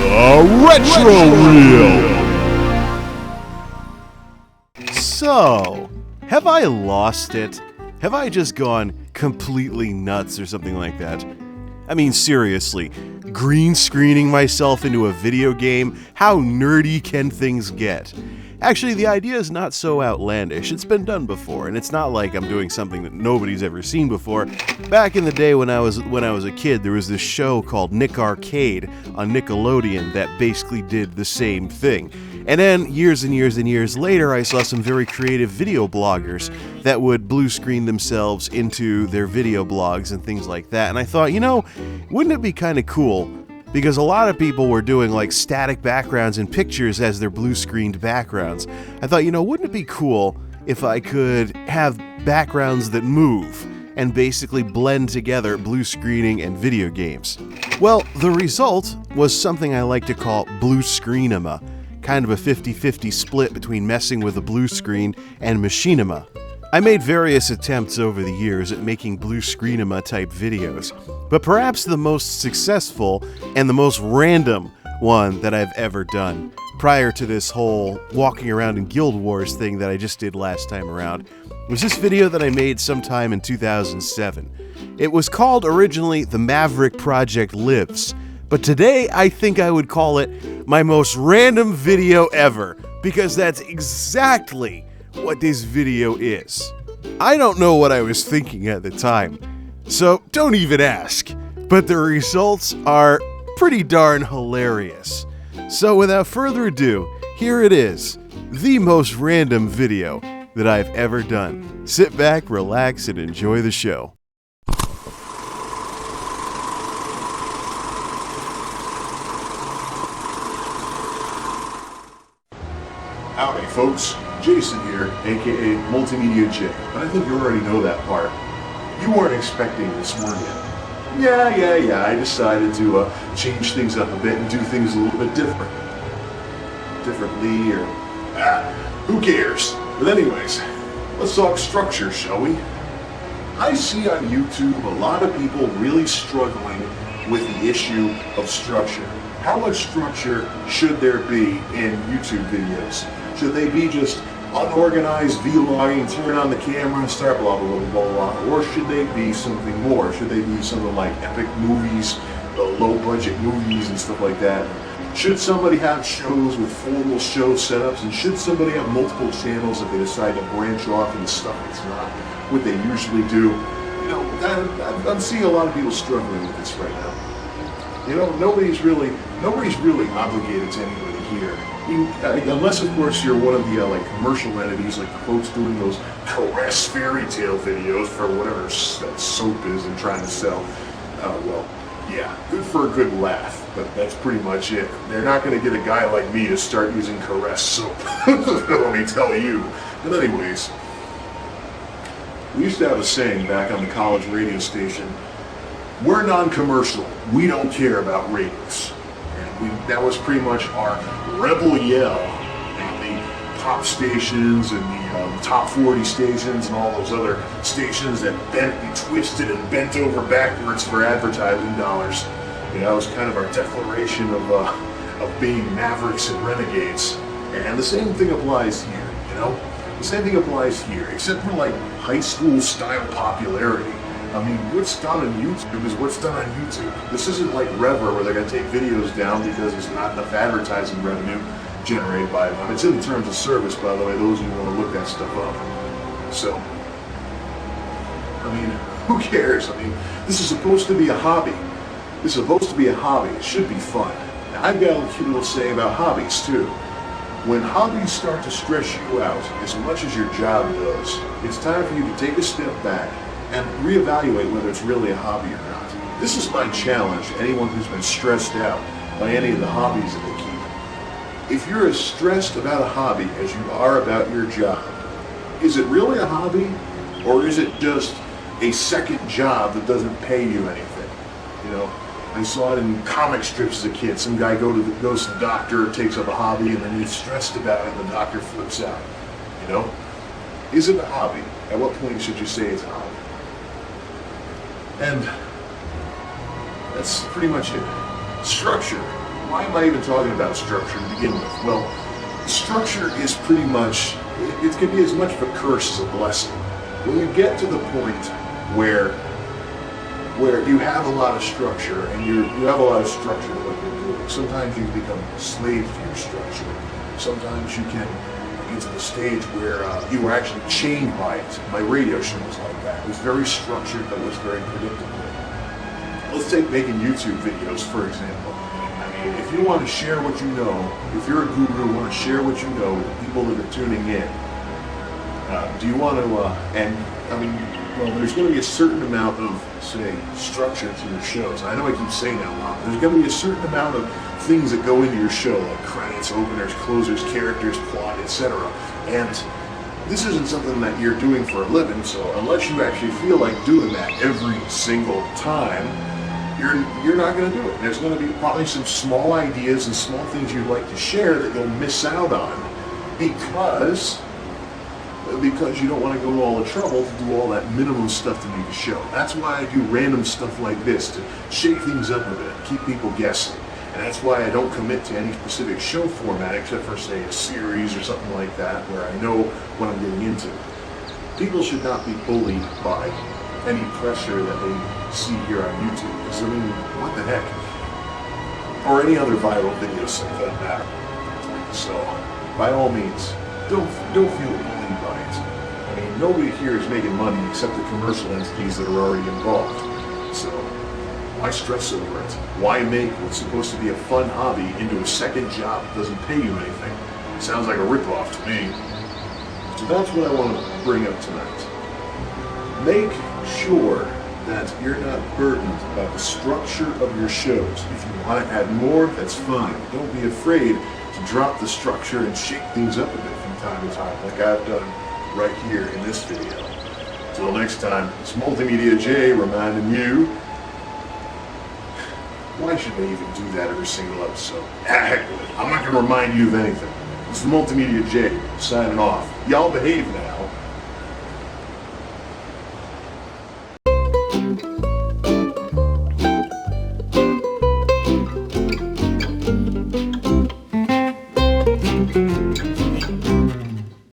The Retro Reel! So, have I lost it? Have I just gone completely nuts or something like that? I mean, seriously, green screening myself into a video game? How nerdy can things get? Actually, the idea is not so outlandish. It's been done before, and it's not like I'm doing something that nobody's ever seen before. Back in the day when I was a kid, there was this show called Nick Arcade on Nickelodeon that basically did the same thing. And then, years and years and years later, I saw some very creative video bloggers that would blue screen themselves into their video blogs and things like that. And I thought, wouldn't it be kind of cool? Because a lot of people were doing like static backgrounds and pictures as their blue screened backgrounds. I thought, wouldn't it be cool if I could have backgrounds that move and basically blend together blue screening and video games? Well, the result was something I like to call Bluescreenima, kind of a 50-50 split between messing with the blue screen and machinima. I made various attempts over the years at making Bluescreenima type videos, but perhaps the most successful and the most random one that I've ever done, prior to this whole walking around in Guild Wars thing that I just did last time around, was this video that I made sometime in 2007. It was called originally The Maverick Project Lives, but today I think I would call it my most random video ever, because that's exactly what this video is. I don't know what I was thinking at the time, so don't even ask, but the results are pretty darn hilarious. So without further ado, here it is, the most random video that I've ever done. Sit back, relax, and enjoy the show. Howdy folks, Jason here, aka MultimediaJay, but I think you already know that part. You weren't expecting this, were you? Yeah, I decided to change things up a bit and do things a little bit differently, or who cares? But anyways, let's talk structure, shall we? I see on YouTube a lot of people really struggling with the issue of structure. How much structure should there be in YouTube videos? Should they be just unorganized vlogging, turn on the camera and start blah blah blah blah blah, or should they be something more? Should they be something like epic movies, low budget movies and stuff like that? Should somebody have shows with formal show setups, and should somebody have multiple channels if they decide to branch off into stuff that's not what they usually do? I'm seeing a lot of people struggling with this right now. Nobody's really obligated to anybody here. Unless, of course, you're one of the commercial entities, like the folks doing those caress fairy tale videos for whatever that soap is they're trying to sell. Well, yeah, good for a good laugh, but that's pretty much it. They're not going to get a guy like me to start using caress soap. Let me tell you. But anyways, we used to have a saying back on the college radio station: we're non-commercial. We don't care about ratings. That was pretty much our rebel yell at the pop stations and the top 40 stations and all those other stations that bent and twisted and bent over backwards for advertising dollars. That was kind of our declaration of being mavericks and renegades. And the same thing applies here, The same thing applies here, except for like high school style popularity. I mean, what's done on YouTube is what's done on YouTube. This isn't like Rever where they're going to take videos down because there's not enough advertising revenue generated by them. It's in the terms of service, by the way, those of you who want to look that stuff up. So, I mean, who cares? I mean, this is supposed to be a hobby. This is supposed to be a hobby. It should be fun. Now, I've got a cute little saying about hobbies, too. When hobbies start to stress you out as much as your job does, it's time for you to take a step back and reevaluate whether it's really a hobby or not. This is my challenge to anyone who's been stressed out by any of the hobbies that they keep. If you're as stressed about a hobby as you are about your job, is it really a hobby, or is it just a second job that doesn't pay you anything? I saw it in comic strips as a kid. Some guy goes to the doctor, takes up a hobby, and then he's stressed about it, and the doctor flips out. Is it a hobby? At what point should you say it's a hobby? And that's pretty much it. Structure. why am I even talking about structure to begin with? Well, structure is pretty much, it can be as much of a curse as a blessing. When you get to the point where you have a lot of structure and you have a lot of structure to what you're doing, sometimes you become a slave to your structure. Sometimes you can get to the stage where you were actually chained by it. My radio show was like that. It was very structured, but it was very predictable. Let's take making YouTube videos, for example. I mean, if you want to share what you know, if you're a guru who want to share what you know with the people that are tuning in, do you want to, well, there's going to be a certain amount of, say, structure to your shows. I know I keep saying that a lot, but there's going to be a certain amount of things that go into your show, like credits, openers, closers, characters, plot, etc. And this isn't something that you're doing for a living, so unless you actually feel like doing that every single time, you're not going to do it. There's going to be probably some small ideas and small things you'd like to share that you'll miss out on because you don't want to go to all the trouble to do all that minimum stuff to make a show. That's why I do random stuff like this, to shake things up a bit, keep people guessing. And that's why I don't commit to any specific show format except for, say, a series or something like that where I know what I'm getting into. People should not be bullied by any pressure that they see here on YouTube. Because, I mean, what the heck? Or any other viral video site for that matter. So, by all means, don't feel bullied by it. I mean, nobody here is making money except the commercial entities that are already involved. So, why stress over it? Why make what's supposed to be a fun hobby into a second job that doesn't pay you anything? Sounds like a ripoff to me. So that's what I want to bring up tonight. Make sure that you're not burdened by the structure of your shows. If you want to add more, that's fine. Don't be afraid to drop the structure and shake things up a bit from time to time, like I've done right here in this video. Till next time, it's MultimediaJay reminding you, why should I even do that every single episode? Heck with it. I'm not going to remind you of anything. It's the MultimediaJay signing off. Y'all behave now.